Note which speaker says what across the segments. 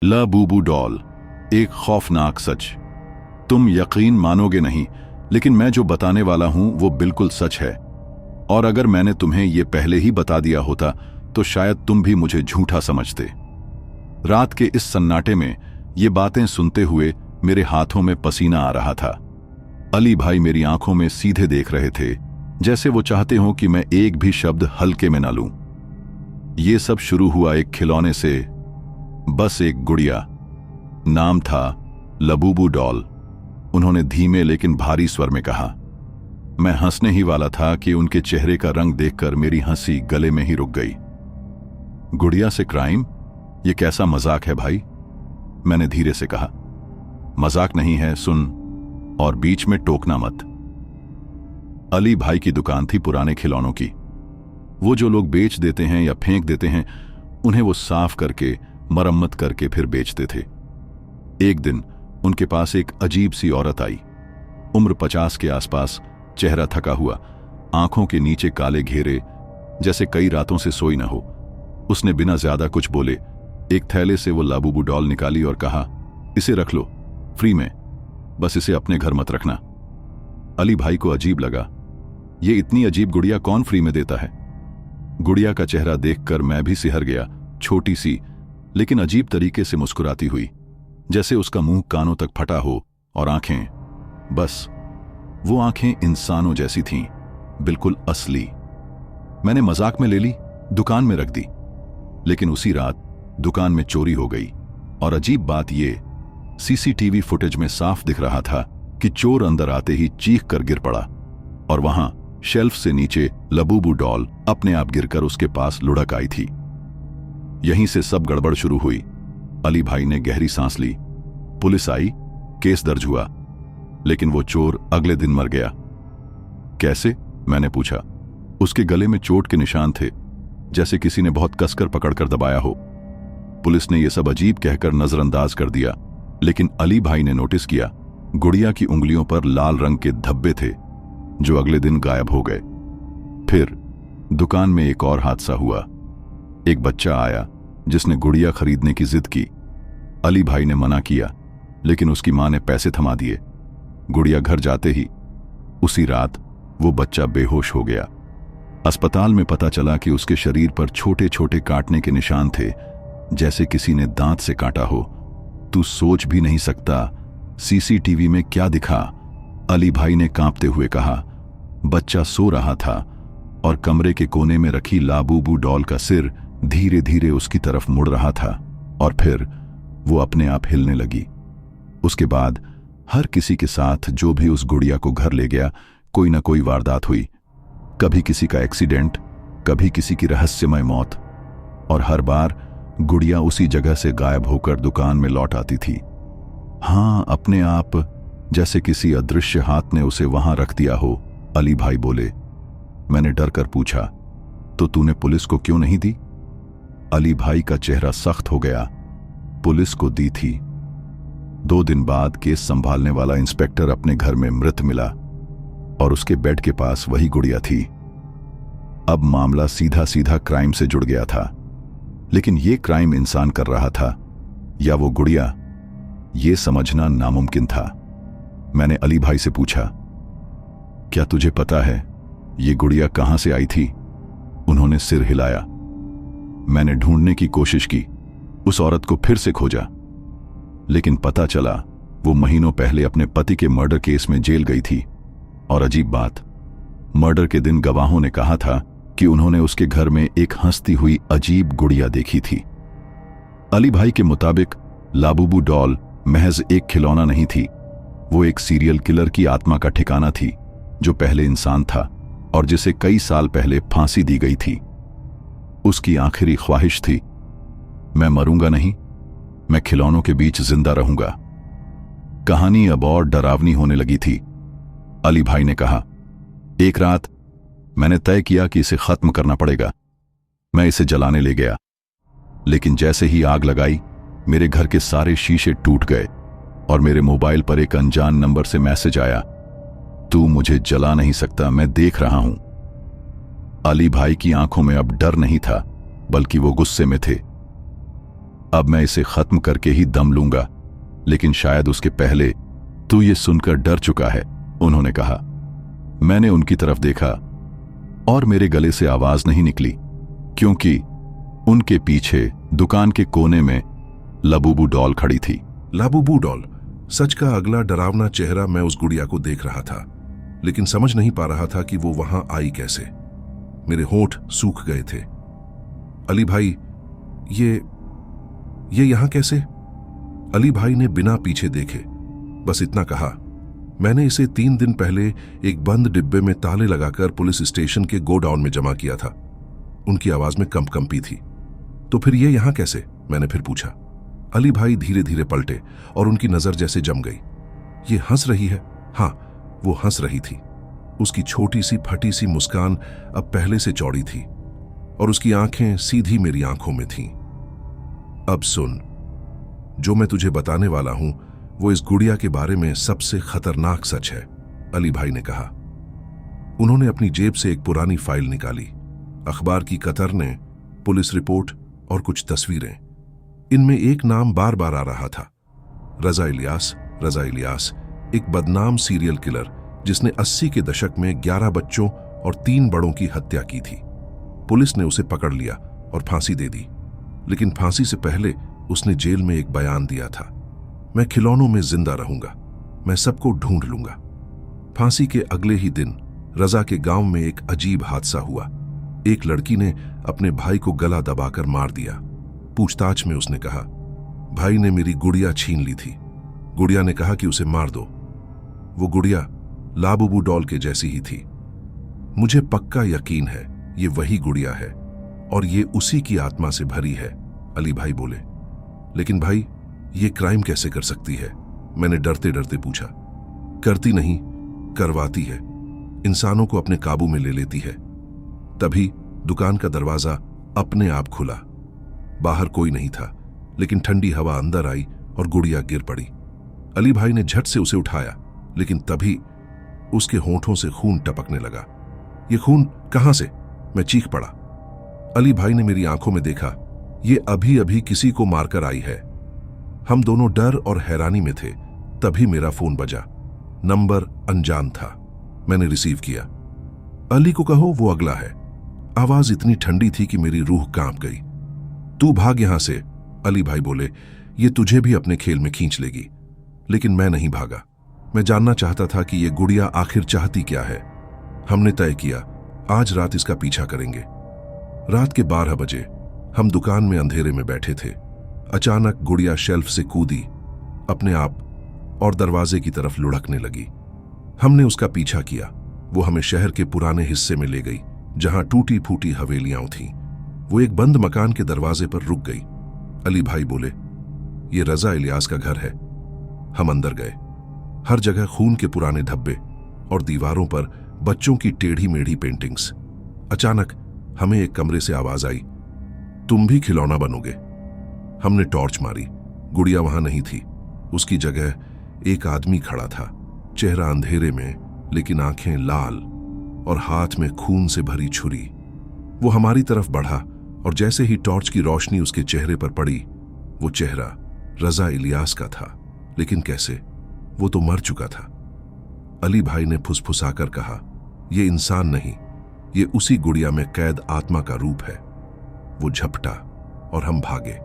Speaker 1: ला बूबू doll, एक खौफनाक सच। तुम यकीन मानोगे नहीं, लेकिन मैं जो बताने वाला हूं वो बिल्कुल सच है। और अगर मैंने तुम्हें ये पहले ही बता दिया होता तो शायद तुम भी मुझे झूठा समझते। रात के इस सन्नाटे में ये बातें सुनते हुए मेरे हाथों में पसीना आ रहा था। अली भाई मेरी आंखों में सीधे देख रहे थे, जैसे वो चाहते हो कि मैं एक भी शब्द हल्के में ना लूं। ये सब शुरू हुआ एक खिलौने से, बस एक गुड़िया। नाम था लबूबू डॉल। उन्होंने धीमे लेकिन भारी स्वर में कहा। मैं हंसने ही वाला था कि उनके चेहरे का रंग देखकर मेरी हंसी गले में ही रुक गई। गुड़िया से क्राइम? ये कैसा मजाक है भाई? मैंने धीरे से कहा। मजाक नहीं है, सुन, और बीच में टोकना मत। अली भाई की दुकान थी पुराने खिलौनों की। वो जो लोग बेच देते हैं या फेंक देते हैं, उन्हें वो साफ करके मरम्मत करके फिर बेचते थे। एक दिन उनके पास एक अजीब सी औरत आई। उम्र 50 के आसपास, चेहरा थका हुआ, आंखों के नीचे काले घेरे, जैसे कई रातों से सोई न हो। उसने बिना ज्यादा कुछ बोले एक थैले से वो लाबूबू डॉल निकाली और कहा, इसे रख लो, फ्री में, बस इसे अपने घर मत रखना। अली भाई को अजीब लगा। ये इतनी अजीब गुड़िया कौन फ्री में देता है? गुड़िया का चेहरा देखकर मैं भी सिहर गया। छोटी सी लेकिन अजीब तरीके से मुस्कुराती हुई, जैसे उसका मुंह कानों तक फटा हो, और आंखें, बस वो आंखें इंसानों जैसी थीं, बिल्कुल असली। मैंने मजाक में ले ली, दुकान में रख दी। लेकिन उसी रात दुकान में चोरी हो गई। और अजीब बात ये, सीसीटीवी फुटेज में साफ दिख रहा था कि चोर अंदर आते ही चीख कर गिर पड़ा, और वहां शेल्फ से नीचे लबूबू डॉल अपने आप गिरकर उसके पास लुढ़क आई थी। यहीं से सब गड़बड़ शुरू हुई। अली भाई ने गहरी सांस ली। पुलिस आई, केस दर्ज हुआ, लेकिन वो चोर अगले दिन मर गया। कैसे? मैंने पूछा। उसके गले में चोट के निशान थे, जैसे किसी ने बहुत कसकर पकड़कर दबाया हो। पुलिस ने यह सब अजीब कहकर नजरअंदाज कर दिया, लेकिन अली भाई ने नोटिस किया गुड़िया की उंगलियों पर लाल रंग के धब्बे थे, जो अगले दिन गायब हो गए। फिर दुकान में एक और हादसा हुआ। एक बच्चा आया जिसने गुड़िया खरीदने की जिद की। अली भाई ने मना किया, लेकिन उसकी मां ने पैसे थमा दिए। गुड़िया घर जाते ही उसी रात वो बच्चा बेहोश हो गया। अस्पताल में पता चला कि उसके शरीर पर छोटे छोटे काटने के निशान थे, जैसे किसी ने दांत से काटा हो। तू सोच भी नहीं सकता सीसीटीवी में क्या दिखा। अली भाई ने कांपते हुए कहा। बच्चा सो रहा था और कमरे के कोने में रखी लाबूबू डॉल का सिर धीरे धीरे उसकी तरफ मुड़ रहा था, और फिर वो अपने आप हिलने लगी। उसके बाद हर किसी के साथ जो भी उस गुड़िया को घर ले गया, कोई ना कोई वारदात हुई। कभी किसी का एक्सीडेंट, कभी किसी की रहस्यमय मौत, और हर बार गुड़िया उसी जगह से गायब होकर दुकान में लौट आती थी। हां, अपने आप, जैसे किसी अदृश्य हाथ ने उसे वहां रख दिया हो। अली भाई बोले। मैंने डर कर पूछा, तो तूने पुलिस को क्यों नहीं दी? अली भाई का चेहरा सख्त हो गया। पुलिस को दी थी। 2 दिन बाद केस संभालने वाला इंस्पेक्टर अपने घर में मृत मिला, और उसके बेड के पास वही गुड़िया थी। अब मामला सीधा सीधा क्राइम से जुड़ गया था। लेकिन ये क्राइम इंसान कर रहा था या वो गुड़िया, ये समझना नामुमकिन था। मैंने अली भाई से पूछा, क्या तुझे पता है ये गुड़िया कहां से आई थी? उन्होंने सिर हिलाया। मैंने ढूंढने की कोशिश की, उस औरत को फिर से खोजा, लेकिन पता चला वो महीनों पहले अपने पति के मर्डर केस में जेल गई थी। और अजीब बात, मर्डर के दिन गवाहों ने कहा था कि उन्होंने उसके घर में एक हंसती हुई अजीब गुड़िया देखी थी। अली भाई के मुताबिक लाबूबू डॉल महज एक खिलौना नहीं थी, वो एक सीरियल किलर की आत्मा का ठिकाना थी, जो पहले इंसान था और जिसे कई साल पहले फांसी दी गई थी। उसकी आखिरी ख्वाहिश थी, मैं मरूंगा नहीं, मैं खिलौनों के बीच जिंदा रहूंगा। कहानी अब और डरावनी होने लगी थी। अली भाई ने कहा, एक रात मैंने तय किया कि इसे खत्म करना पड़ेगा। मैं इसे जलाने ले गया, लेकिन जैसे ही आग लगाई, मेरे घर के सारे शीशे टूट गए और मेरे मोबाइल पर एक अनजान नंबर से मैसेज आया, तू मुझे जला नहीं सकता, मैं देख रहा हूं। अली भाई की आंखों में अब डर नहीं था, बल्कि वो गुस्से में थे। अब मैं इसे खत्म करके ही दम लूंगा, लेकिन शायद उसके पहले तू ये सुनकर डर चुका है, उन्होंने कहा। मैंने उनकी तरफ देखा और मेरे गले से आवाज नहीं निकली, क्योंकि उनके पीछे दुकान के कोने में लाबूबू डॉल खड़ी थी।
Speaker 2: लाबूबू डॉल, सच का अगला डरावना चेहरा मैं उस गुड़िया को देख रहा था, लेकिन समझ नहीं पा रहा था कि वो वहां आई कैसे। मेरे होंठ सूख गए थे। अली भाई, ये यहां कैसे? अली भाई ने बिना पीछे देखे बस इतना कहा, मैंने इसे 3 दिन पहले एक बंद डिब्बे में ताले लगाकर पुलिस स्टेशन के गोडाउन में जमा किया था। उनकी आवाज में कंपी थी। तो फिर ये यहां कैसे? मैंने फिर पूछा। अली भाई धीरे धीरे पलटे और उनकी नजर जैसे जम गई। ये हंस रही है? हाँ, वो हंस रही थी। उसकी छोटी सी फटी सी मुस्कान अब पहले से चौड़ी थी और उसकी आंखें सीधी मेरी आंखों में थीं। अब सुन, जो मैं तुझे बताने वाला हूं वो इस गुड़िया के बारे में सबसे खतरनाक सच है, अली भाई ने कहा। उन्होंने अपनी जेब से एक पुरानी फाइल निकाली, अखबार की कतरने, पुलिस रिपोर्ट और कुछ तस्वीरें। इनमें एक नाम बार बार आ रहा था, रजा इलियास। रजा इलियास, एक बदनाम सीरियल किलर जिसने 80 के दशक में 11 बच्चों और 3 बड़ों की हत्या की थी। पुलिस ने उसे पकड़ लिया और फांसी दे दी, लेकिन फांसी से पहले उसने जेल में एक बयान दिया था, मैं खिलौनों में जिंदा रहूंगा, मैं सबको ढूंढ लूंगा। फांसी के अगले ही दिन रजा के गांव में एक अजीब हादसा हुआ। एक लड़की ने अपने भाई को गला दबाकर मार दिया। पूछताछ में उसने कहा, भाई ने मेरी गुड़िया छीन ली थी। गुड़िया ने कहा कि उसे मार दो। वो गुड़िया लाबूबू डॉल के जैसी ही थी। मुझे पक्का यकीन है ये वही गुड़िया है और ये उसी की आत्मा से भरी है, अली भाई बोले। लेकिन भाई, ये क्राइम कैसे कर सकती है? मैंने डरते डरते पूछा। करती नहीं, करवाती है। इंसानों को अपने काबू में ले लेती है। तभी दुकान का दरवाजा अपने आप खुला। बाहर कोई नहीं था, लेकिन ठंडी हवा अंदर आई और गुड़िया गिर पड़ी। अली भाई ने झट से उसे उठाया, लेकिन तभी उसके होंठों से खून टपकने लगा। ये खून कहां से? मैं चीख पड़ा। अली भाई ने मेरी आंखों में देखा, ये अभी अभी किसी को मारकर आई है। हम दोनों डर और हैरानी में थे। तभी मेरा फोन बजा। नंबर अनजान था। मैंने रिसीव किया। अली को कहो वो अगला है। आवाज इतनी ठंडी थी कि मेरी रूह कांप गई। तू भाग यहां से, अली भाई बोले, ये तुझे भी अपने खेल में खींच लेगी। लेकिन मैं नहीं भागा। मैं जानना चाहता था कि ये गुड़िया आखिर चाहती क्या है। हमने तय किया, आज रात इसका पीछा करेंगे। रात के 12 बजे हम दुकान में अंधेरे में बैठे थे। अचानक गुड़िया शेल्फ से कूदी अपने आप और दरवाजे की तरफ लुढ़कने लगी। हमने उसका पीछा किया। वो हमें शहर के पुराने हिस्से में ले गई, जहां टूटी फूटी हवेलियां थीं। वो एक बंद मकान के दरवाजे पर रुक गई। अली भाई बोले, ये रजा इलियास का घर है। हम अंदर गए। हर जगह खून के पुराने धब्बे और दीवारों पर बच्चों की टेढ़ी मेढ़ी पेंटिंग्स। अचानक हमें एक कमरे से आवाज आई, तुम भी खिलौना बनोगे। हमने टॉर्च मारी। गुड़िया वहां नहीं थी। उसकी जगह एक आदमी खड़ा था, चेहरा अंधेरे में, लेकिन आंखें लाल और हाथ में खून से भरी छुरी। वो हमारी तरफ बढ़ा और जैसे ही टॉर्च की रोशनी उसके चेहरे पर पड़ी, वो चेहरा रजा इलियास का था। लेकिन कैसे? वो तो मर चुका था। अली भाई ने फुसफुसाकर कहा, ये इंसान नहीं, ये उसी गुड़िया में कैद आत्मा का रूप है। वो झपटा और हम भागे।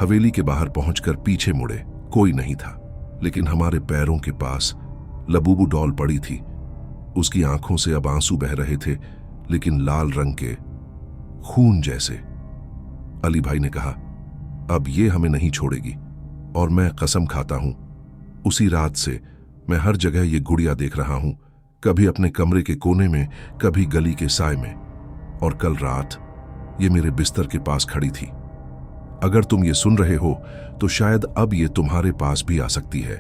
Speaker 2: हवेली के बाहर पहुंचकर पीछे मुड़े। कोई नहीं था, लेकिन हमारे पैरों के पास लाबूबू डॉल पड़ी थी। उसकी आंखों से अब आंसू बह रहे थे, लेकिन लाल रंग के, खून जैसे। अली भाई ने कहा, अब ये हमें नहीं छोड़ेगी और मैं कसम खाता हूं, उसी रात से मैं हर जगह ये गुड़िया देख रहा हूं, कभी अपने कमरे के कोने में, कभी गली के साए में, और कल रात ये मेरे बिस्तर के पास खड़ी थी। अगर तुम ये सुन रहे हो तो शायद अब ये तुम्हारे पास भी आ सकती है,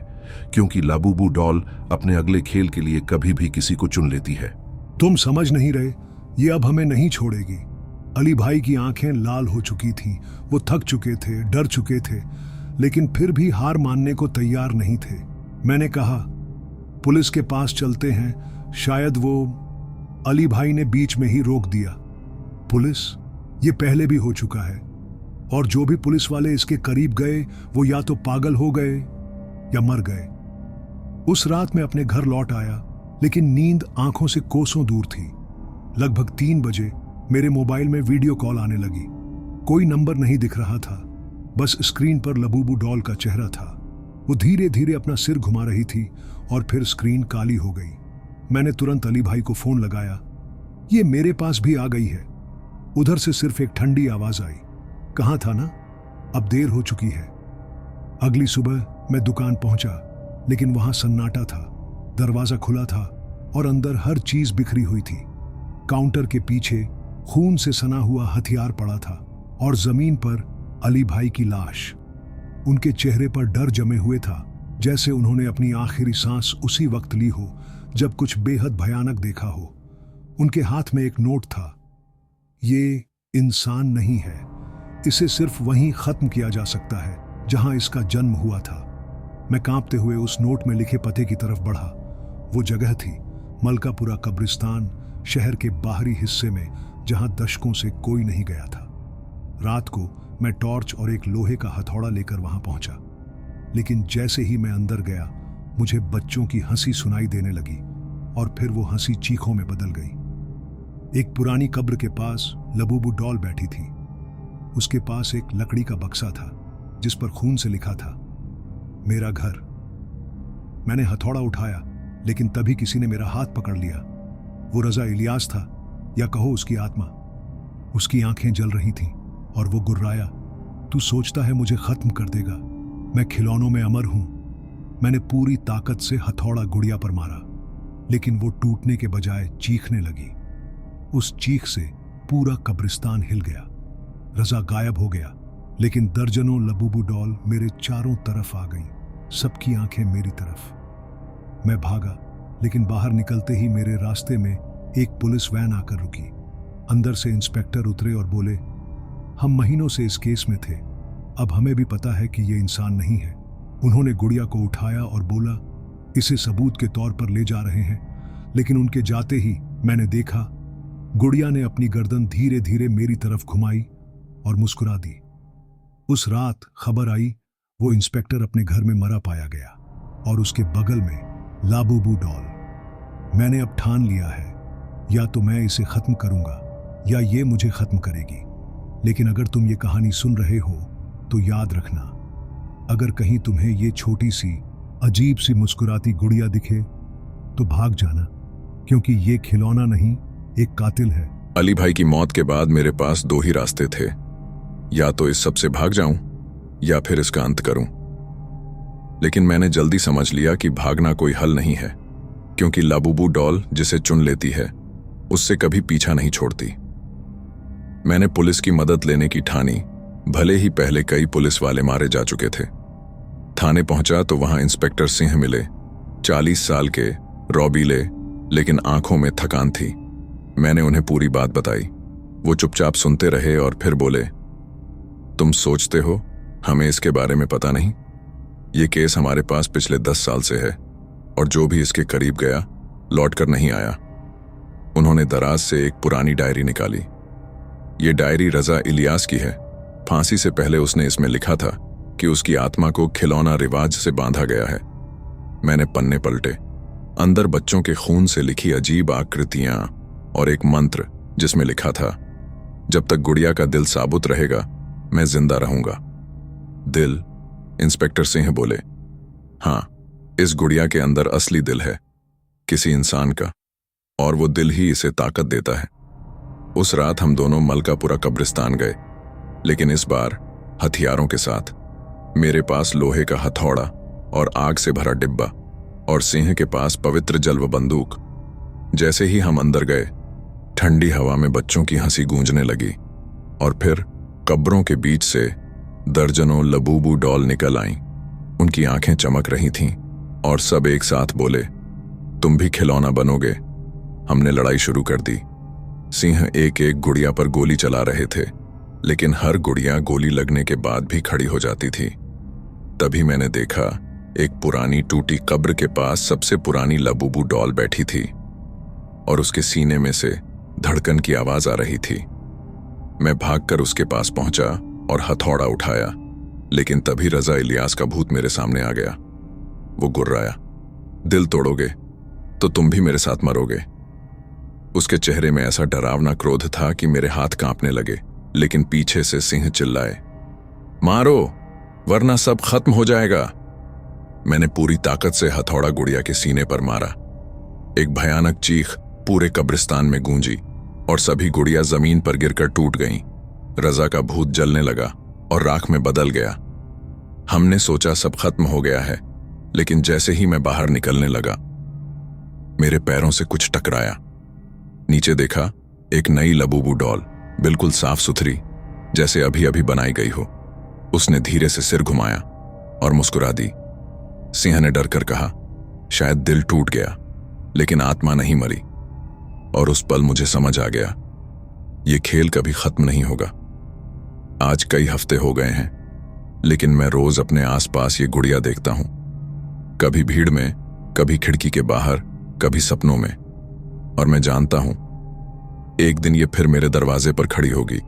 Speaker 2: क्योंकि लाबूबू डॉल अपने अगले खेल के लिए कभी भी किसी को चुन लेती है।
Speaker 3: तुम समझ नहीं रहे, ये अब हमें नहीं छोड़ेगी। अली भाई की आंखें लाल हो चुकी थीं। वो थक चुके थे, डर चुके थे, लेकिन फिर भी हार मानने को तैयार नहीं थे। मैंने कहा, पुलिस के पास चलते हैं, शायद वो। अली भाई ने बीच में ही रोक दिया। पुलिस? ये पहले भी हो चुका है और जो भी पुलिस वाले इसके करीब गए वो या तो पागल हो गए या मर गए। उस रात मैं अपने घर लौट आया, लेकिन नींद आंखों से कोसों दूर थी। लगभग 3 बजे मेरे मोबाइल में वीडियो कॉल आने लगी। कोई नंबर नहीं दिख रहा था, बस स्क्रीन पर लबूबू डॉल का चेहरा था। वो धीरे धीरे अपना सिर घुमा रही थी और फिर स्क्रीन काली हो गई। मैंने तुरंत अली भाई को फोन लगाया। ये मेरे पास भी आ गई है। उधर से सिर्फ एक ठंडी आवाज आई, कहाँ था ना, अब देर हो चुकी है। अगली सुबह मैं दुकान पहुंचा, लेकिन वहां सन्नाटा था। दरवाजा खुला था और अंदर हर चीज बिखरी हुई थी। काउंटर के पीछे खून से सना हुआ हथियार पड़ा था और जमीन पर अली भाई की लाश। उनके चेहरे पर डर जमे हुए था, जैसे उन्होंने अपनी आखिरी सांस उसी वक्त ली हो जब कुछ बेहद भयानक देखा हो। उनके हाथ में एक नोट था, ये इंसान नहीं है, इसे सिर्फ वहीं खत्म किया जा सकता है जहां इसका जन्म हुआ था। मैं कांपते हुए उस नोट में लिखे पते की तरफ बढ़ा। वो जगह थी मलकापुरा कब्रिस्तान, शहर के बाहरी हिस्से में, जहां दशकों से कोई नहीं गया था। रात को मैं टॉर्च और एक लोहे का हथौड़ा लेकर वहां पहुंचा, लेकिन जैसे ही मैं अंदर गया मुझे बच्चों की हंसी सुनाई देने लगी और फिर वो हंसी चीखों में बदल गई। एक पुरानी कब्र के पास लबूबू डॉल बैठी थी। उसके पास एक लकड़ी का बक्सा था जिस पर खून से लिखा था, मेरा घर। मैंने हथौड़ा उठाया, लेकिन तभी किसी ने मेरा हाथ पकड़ लिया। वो रजा इलियास था, या कहो उसकी आत्मा। उसकी आंखें जल रही थीं और वो गुर्राया, तू सोचता है मुझे खत्म कर देगा? मैं खिलौनों में अमर हूं। मैंने पूरी ताकत से हथौड़ा गुड़िया पर मारा, लेकिन वो टूटने के बजाय चीखने लगी। उस चीख से पूरा कब्रिस्तान हिल गया। रजा गायब हो गया, लेकिन दर्जनों लबूबू डॉल मेरे चारों तरफ आ गईं, सबकी आंखें मेरी तरफ। मैं भागा, लेकिन बाहर निकलते ही मेरे रास्ते में एक पुलिस वैन आकर रुकी। अंदर से इंस्पेक्टर उतरे और बोले, हम महीनों से इस केस में थे, अब हमें भी पता है कि ये इंसान नहीं है। उन्होंने गुड़िया को उठाया और बोला, इसे सबूत के तौर पर ले जा रहे हैं। लेकिन उनके जाते ही मैंने देखा, गुड़िया ने अपनी गर्दन धीरे धीरे मेरी तरफ घुमाई और मुस्कुरा दी। उस रात खबर आई वो इंस्पेक्टर अपने घर में मरा पाया गया और उसके बगल में लाबूबू डॉल। मैंने अब ठान लिया है, या तो मैं इसे खत्म करूंगा या ये मुझे खत्म करेगी। लेकिन अगर तुम ये कहानी सुन रहे हो तो याद रखना, अगर कहीं तुम्हें ये छोटी सी अजीब सी मुस्कुराती गुड़िया दिखे तो भाग जाना, क्योंकि ये खिलौना नहीं, एक कातिल है।
Speaker 4: अली भाई की मौत के बाद मेरे पास 2 ही रास्ते थे, या तो इस सब से भाग जाऊं या फिर इसका अंत करूं। लेकिन मैंने जल्दी समझ लिया कि भागना कोई हल नहीं है, क्योंकि लाबूबू डॉल जिसे चुन लेती है उससे कभी पीछा नहीं छोड़ती। मैंने पुलिस की मदद लेने की ठानी, भले ही पहले कई पुलिस वाले मारे जा चुके थे। थाने पहुंचा तो वहां इंस्पेक्टर सिंह मिले, 40 साल के, रौबीले, लेकिन आंखों में थकान थी। मैंने उन्हें पूरी बात बताई। वो चुपचाप सुनते रहे और फिर बोले, तुम सोचते हो हमें इसके बारे में पता नहीं? ये केस हमारे पास पिछले 10 साल से है और जो भी इसके करीब गया लौटकर नहीं आया। उन्होंने दराज से एक पुरानी डायरी निकाली। ये डायरी रजा इलियास की है। फांसी से पहले उसने इसमें लिखा था कि उसकी आत्मा को खिलौना रिवाज से बांधा गया है। मैंने पन्ने पलटे, अंदर बच्चों के खून से लिखी अजीब आकृतियां और एक मंत्र जिसमें लिखा था, जब तक गुड़िया का दिल साबुत रहेगा मैं जिंदा रहूंगा। दिल? इंस्पेक्टर सिंह बोले, हां, इस गुड़िया के अंदर असली दिल है, किसी इंसान का, और वो दिल ही इसे ताकत देता है। उस रात हम दोनों मलकापुरा कब्रिस्तान गए, लेकिन इस बार हथियारों के साथ। मेरे पास लोहे का हथौड़ा और आग से भरा डिब्बा, और सिंह के पास पवित्र जल्व बंदूक। जैसे ही हम अंदर गए, ठंडी हवा में बच्चों की हंसी गूंजने लगी, और फिर कब्रों के बीच से दर्जनों लबूबू डॉल निकल आईं। उनकी आंखें चमक रही थीं और सब एक साथ बोले, तुम भी खिलौना बनोगे। हमने लड़ाई शुरू कर दी। सिंह एक एक गुड़िया पर गोली चला रहे थे, लेकिन हर गुड़िया गोली लगने के बाद भी खड़ी हो जाती थी। तभी मैंने देखा, एक पुरानी टूटी कब्र के पास सबसे पुरानी लबूबू डॉल बैठी थी और उसके सीने में से धड़कन की आवाज आ रही थी। मैं भागकर उसके पास पहुंचा और हथौड़ा उठाया, लेकिन तभी रजा इलियास का भूत मेरे सामने आ गया। वो गुर्राया, दिल तोड़ोगे तो तुम भी मेरे साथ मरोगे। उसके चेहरे में ऐसा डरावना क्रोध था कि मेरे हाथ कांपने लगे, लेकिन पीछे से सिंह चिल्लाए, मारो वरना सब खत्म हो जाएगा। मैंने पूरी ताकत से हथौड़ा गुड़िया के सीने पर मारा। एक भयानक चीख पूरे कब्रिस्तान में गूंजी और सभी गुड़िया जमीन पर गिरकर टूट गईं। रजा का भूत जलने लगा और राख में बदल गया। हमने सोचा सब खत्म हो गया है, लेकिन जैसे ही मैं बाहर निकलने लगा, मेरे पैरों से कुछ टकराया। नीचे देखा, एक नई लबूबू डॉल, बिल्कुल साफ सुथरी, जैसे अभी अभी बनाई गई हो। उसने धीरे से सिर घुमाया और मुस्कुरा दी। सिंह ने डर कर कहा, शायद दिल टूट गया, लेकिन आत्मा नहीं मरी। और उस पल मुझे समझ आ गया, ये खेल कभी खत्म नहीं होगा। आज कई हफ्ते हो गए हैं, लेकिन मैं रोज अपने आसपास ये गुड़िया देखता हूं, कभी भीड़ में, कभी खिड़की के बाहर, कभी सपनों में। और मैं जानता हूं एक दिन ये फिर मेरे दरवाजे पर खड़ी होगी।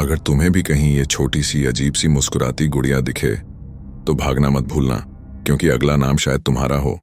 Speaker 4: अगर तुम्हें भी कहीं ये छोटी सी अजीब सी मुस्कुराती गुड़िया दिखे तो भागना मत भूलना, क्योंकि अगला नाम शायद तुम्हारा हो।